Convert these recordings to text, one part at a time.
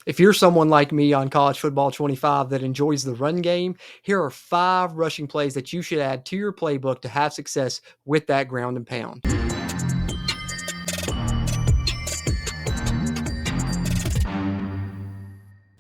If you're someone like me on College Football 25 that enjoys the run game, here are 5 rushing plays that you should add to your playbook to have success with that ground and pound.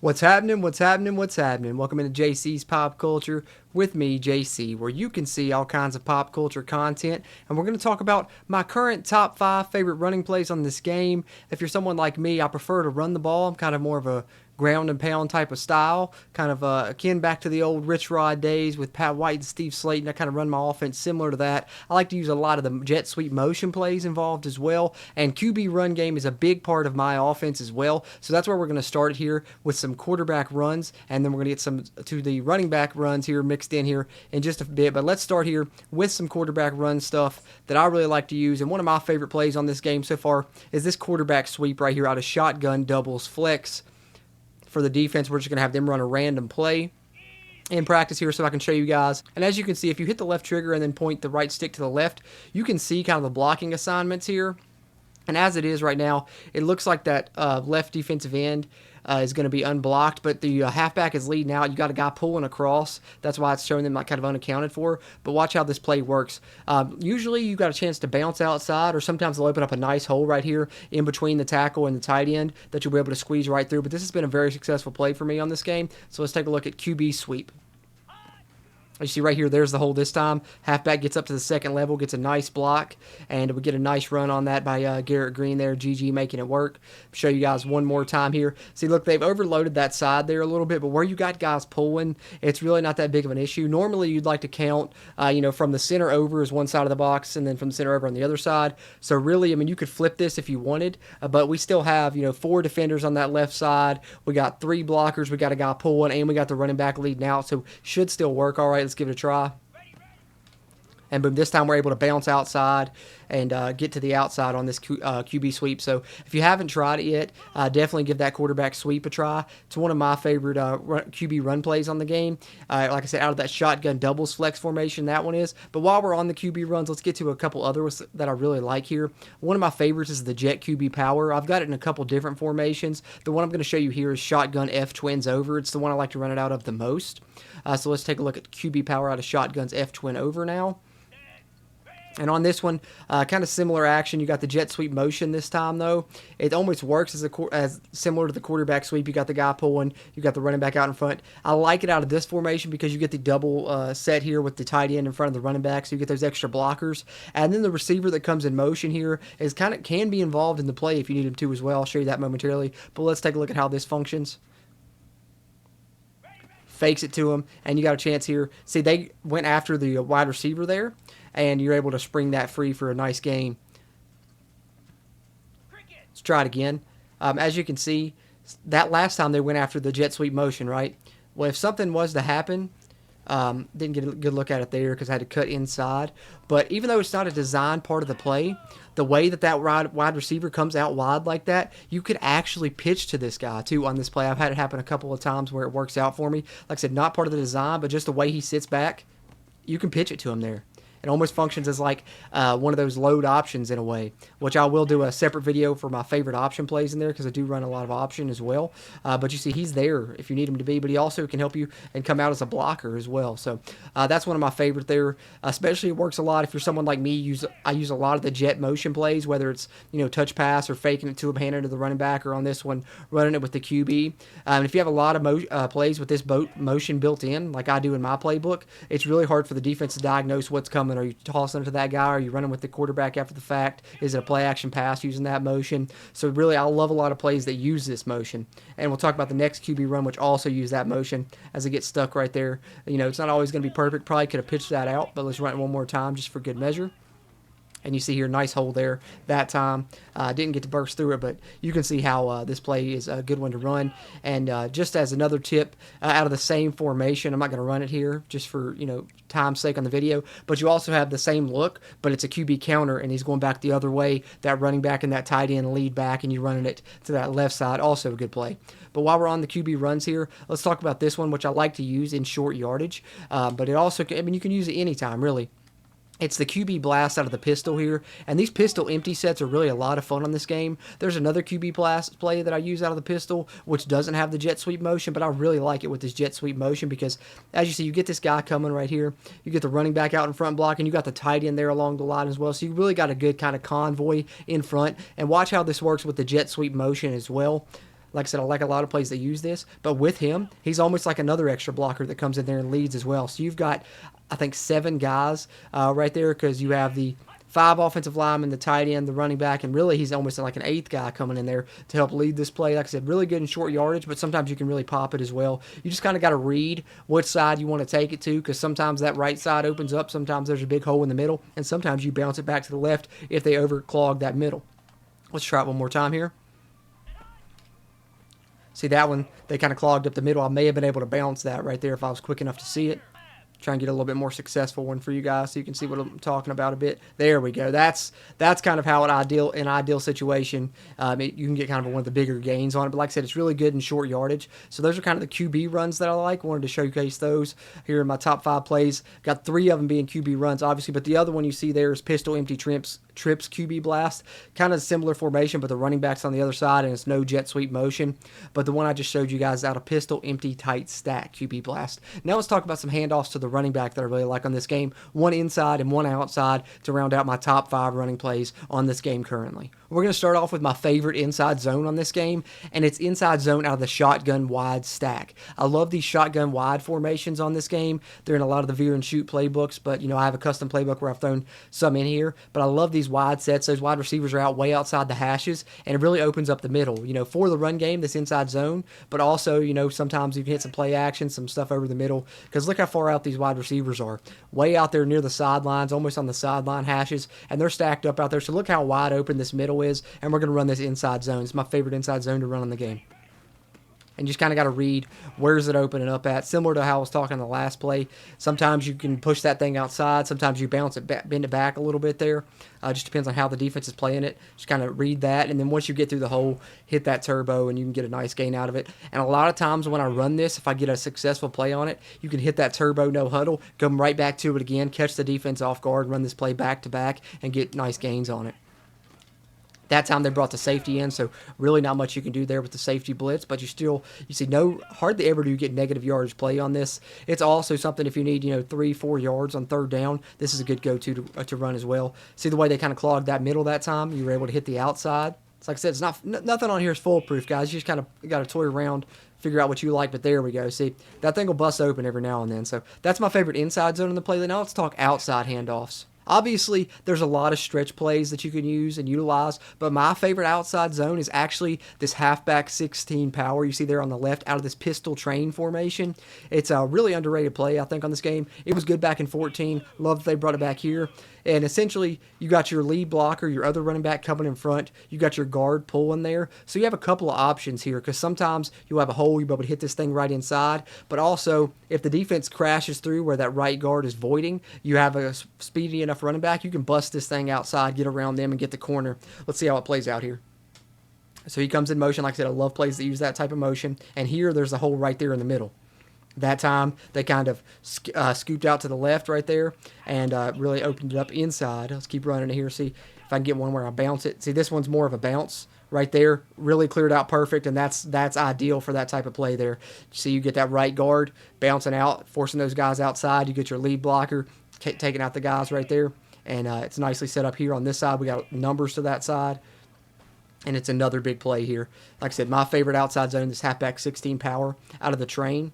What's happening? What's happening? What's happening? Welcome into JC's Pop Culture with me, JC, where you can see all kinds of pop culture content. And we're going to talk about my current top 5 favorite running plays on this game. If you're someone like me, I prefer to run the ball. I'm kind of more of a ground and pound type of style, kind of akin back to the old Rich Rod days with Pat White and Steve Slayton. I kind of run my offense similar to that. I like to use a lot of the jet sweep motion plays involved as well, and QB run game is a big part of my offense as well. So that's where we're going to start here with some quarterback runs, and then we're going to get some to the running back runs here mixed in here in just a bit. But let's start here with some quarterback run stuff that I really like to use, and one of my favorite plays on this game so far is this quarterback sweep right here out of shotgun doubles flex. For the defense, we're just going to have them run a random play in practice here so I can show you guys. And as you can see, if you hit the left trigger and then point the right stick to the left, you can see kind of the blocking assignments here. And as it is right now, it looks like that left defensive end is going to be unblocked, but the halfback is leading out. You got a guy pulling across. That's why it's showing them like kind of unaccounted for. But watch how this play works. Usually you got a chance to bounce outside, or sometimes they'll open up a nice hole right here in between the tackle and the tight end that you'll be able to squeeze right through. But this has been a very successful play for me on this game. So let's take a look at QB sweep. You see right here, there's the hole this time. Halfback gets up to the second level, gets a nice block, and we get a nice run on that by Garrett Green there. GG making it work. Show you guys one more time here. See, look, they've overloaded that side there a little bit, but where you got guys pulling, it's really not that big of an issue. Normally, you'd like to count, from the center over is one side of the box, and then from the center over on the other side. So really, I mean, you could flip this if you wanted, but we still have, 4 defenders on that left side. We got 3 blockers. We got a guy pulling, and we got the running back leading out, so should still work all right. Let's give it a try. And boom, this time we're able to bounce outside and get to the outside on this QB sweep. So if you haven't tried it yet, definitely give that quarterback sweep a try. It's one of my favorite QB run plays on the game. Like I said, out of that shotgun doubles flex formation, that one is. But while we're on the QB runs, let's get to a couple others that I really like here. One of my favorites is the jet QB power. I've got it in a couple different formations. The one I'm going to show you here is shotgun F twins over. It's the one I like to run it out of the most. So let's take a look at QB power out of shotguns F twin over now. And on this one, kind of similar action. You got the jet sweep motion this time, though. It almost works as similar to the quarterback sweep. You got the guy pulling. You got the running back out in front. I like it out of this formation because you get the double set here with the tight end in front of the running back, so you get those extra blockers. And then the receiver that comes in motion here is can be involved in the play if you need him to as well. I'll show you that momentarily. But let's take a look at how this functions. Fakes it to him, and you got a chance here. See, they went after the wide receiver there, and you're able to spring that free for a nice gain. Let's try it again. As you can see, that last time they went after the jet sweep motion, right? Well, if something was to happen, didn't get a good look at it there because I had to cut inside. But even though it's not a design part of the play, the way that wide receiver comes out wide like that, you could actually pitch to this guy too on this play. I've had it happen a couple of times where it works out for me. Like I said, not part of the design, but just the way he sits back, you can pitch it to him there. It almost functions as like one of those load options in a way, which I will do a separate video for my favorite option plays in there because I do run a lot of option as well. But you see, he's there if you need him to be, but he also can help you and come out as a blocker as well. So that's one of my favorite there. Especially it works a lot if you're someone like me. I use a lot of the jet motion plays, whether it's touch pass or faking it to him, handing it to the running back, or on this one running it with the QB. And if you have a lot of plays with this motion built in, like I do in my playbook, it's really hard for the defense to diagnose what's coming. Are you tossing it to that guy? Are you running with the quarterback after the fact? Is it a play action pass using that motion? So really, I love a lot of plays that use this motion. And we'll talk about the next QB run, which also use that motion as it gets stuck right there. It's not always going to be perfect. Probably could have pitched that out, but let's run it one more time just for good measure. And you see here, nice hole there that time. Didn't get to burst through it, but you can see how this play is a good one to run. And just as another tip, out of the same formation, I'm not going to run it here just for time's sake on the video, but you also have the same look, but it's a QB counter, and he's going back the other way. That running back and that tight end lead back, and you're running it to that left side. Also a good play. But while we're on the QB runs here, let's talk about this one, which I like to use in short yardage. But it also, you can use it anytime, really. It's the QB blast out of the pistol here, and these pistol empty sets are really a lot of fun on this game. There's another QB blast play that I use out of the pistol, which doesn't have the jet sweep motion, but I really like it with this jet sweep motion because, as you see, you get this guy coming right here. You get the running back out in front block, and you got the tight end there along the line as well. So you really got a good kind of convoy in front. And watch how this works with the jet sweep motion as well. Like I said, I like a lot of plays that use this, but with him, he's almost like another extra blocker that comes in there and leads as well. So you've got, I think, 7 guys right there because you have the 5 offensive linemen, the tight end, the running back, and really he's almost like an 8th guy coming in there to help lead this play. Like I said, really good in short yardage, but sometimes you can really pop it as well. You just kind of got to read which side you want to take it to because sometimes that right side opens up, sometimes there's a big hole in the middle, and sometimes you bounce it back to the left if they overclog that middle. Let's try it one more time here. See that one, they kind of clogged up the middle. I may have been able to bounce that right there if I was quick enough to see it. Try and get a little bit more successful one for you guys so you can see what I'm talking about a bit. There we go. That's kind of how an ideal situation, you can get kind of one of the bigger gains on it. But like I said, it's really good in short yardage. So those are kind of the QB runs that I like. Wanted to showcase those here in my top 5 plays. Got 3 of them being QB runs, obviously. But the other one you see there is pistol empty trips QB blast. Kind of similar formation, but the running back's on the other side, and it's no jet sweep motion. But the one I just showed you guys is out of pistol empty tight stack QB blast. Now let's talk about some handoffs to the running back that I really like on this game. One inside and one outside to round out my top 5 running plays on this game currently. We're going to start off with my favorite inside zone on this game, and it's inside zone out of the shotgun wide stack. I love these shotgun wide formations on this game. They're in a lot of the veer and shoot playbooks, but I have a custom playbook where I've thrown some in here. But I love these wide sets. Those wide receivers are out way outside the hashes, and it really opens up the middle. For the run game, this inside zone, but also sometimes you can hit some play action, some stuff over the middle. Because look how far out these wide receivers are, way out there near the sidelines, almost on the sideline hashes, and they're stacked up out there. So look how wide open this middle is, and we're going to run this inside zone. It's my favorite inside zone to run in the game. And you just kind of got to read where's it opening up at. Similar to how I was talking in the last play. Sometimes you can push that thing outside. Sometimes you bounce it back, bend it back a little bit there. Just depends on how the defense is playing it. Just kind of read that. And then once you get through the hole, hit that turbo and you can get a nice gain out of it. And a lot of times when I run this, if I get a successful play on it, you can hit that turbo no huddle, come right back to it again, catch the defense off guard, run this play back to back, and get nice gains on it. That time they brought the safety in, so really not much you can do there with the safety blitz, but you see hardly ever do you get negative yardage play on this. It's also something if you need 3-4 yards on third down, this is a good go-to to run as well. See the way they kind of clogged that middle that time? You were able to hit the outside. It's like I said, it's nothing on here is foolproof, guys. You just kind of got to toy around, figure out what you like, but there we go. See, that thing will bust open every now and then. So that's my favorite inside zone in the play. Now let's talk outside handoffs. Obviously, there's a lot of stretch plays that you can use and utilize, but my favorite outside zone is actually this halfback 16 power you see there on the left out of this pistol train formation. It's a really underrated play, I think, on this game. It was good back in 14. Love that they brought it back here. And essentially, you got your lead blocker, your other running back coming in front. You got your guard pulling there. So you have a couple of options here because sometimes you'll have a hole, you'll be able to hit this thing right inside. But also, if the defense crashes through where that right guard is voiding, you have a speedy enough running back, you can bust this thing outside, get around them, and get the corner. Let's see how it plays out here. So he comes in motion. Like I said, I love plays that use that type of motion. And here, there's a hole right there in the middle. That time, they kind of scooped out to the left right there and really opened it up inside. Let's keep running it here. See if I can get one where I bounce it. See, this one's more of a bounce right there. Really cleared out perfect, and that's ideal for that type of play there. See, you get that right guard bouncing out, forcing those guys outside. You get your lead blocker taking out the guys right there, and it's nicely set up here on this side. We got numbers to that side. And it's another big play here. Like I said, my favorite outside zone is halfback 16 power out of the train.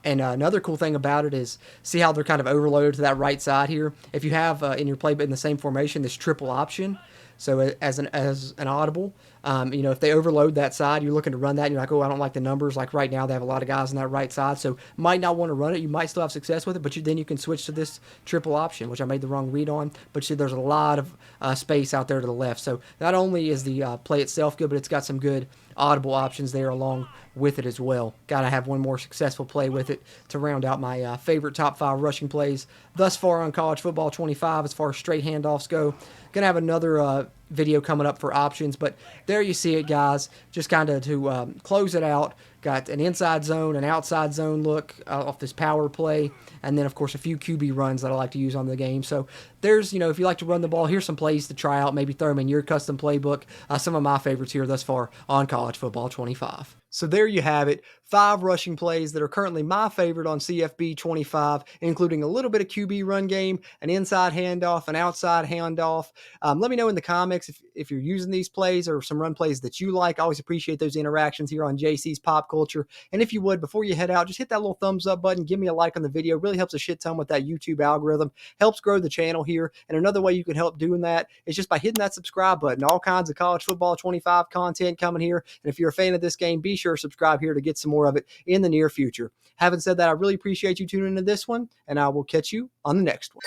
And another cool thing about it is, see how they're kind of overloaded to that right side here? If you have in your play, but in the same formation, this triple option. So as an audible, if they overload that side, you're looking to run that, and you're like, oh, I don't like the numbers. Like right now, they have a lot of guys on that right side, so might not want to run it. You might still have success with it, but then you can switch to this triple option, which I made the wrong read on. But see, there's a lot of space out there to the left. So not only is the play itself good, but it's got some good audible options there along with it as well. Got to have one more successful play with it to round out my favorite top 5 rushing plays thus far on College Football 25 as far as straight handoffs go. Going to have another video coming up for options. But there you see it, guys. Just kind of to close it out. Got an inside zone, an outside zone look off this power play, and then, of course, a few QB runs that I like to use on the game. So there's, if you like to run the ball, here's some plays to try out. Maybe throw them in your custom playbook. Some of my favorites here thus far on College Football 25. So there you have it. 5 rushing plays that are currently my favorite on CFB 25, including a little bit of QB run game, an inside handoff, an outside handoff. Let me know in the comments if you're using these plays or some run plays that you like. I always appreciate those interactions here on JC's Pop Culture. And if you would, before you head out, just hit that little thumbs up button. Give me a like on the video. It really helps a shit ton with that YouTube algorithm. Helps grow the channel here. And another way you can help doing that is just by hitting that subscribe button. All kinds of College Football 25 content coming here. And if you're a fan of this game, be sure to subscribe here to get some more of it in the near future. Having said that, I really appreciate you tuning into this one, and I will catch you on the next one.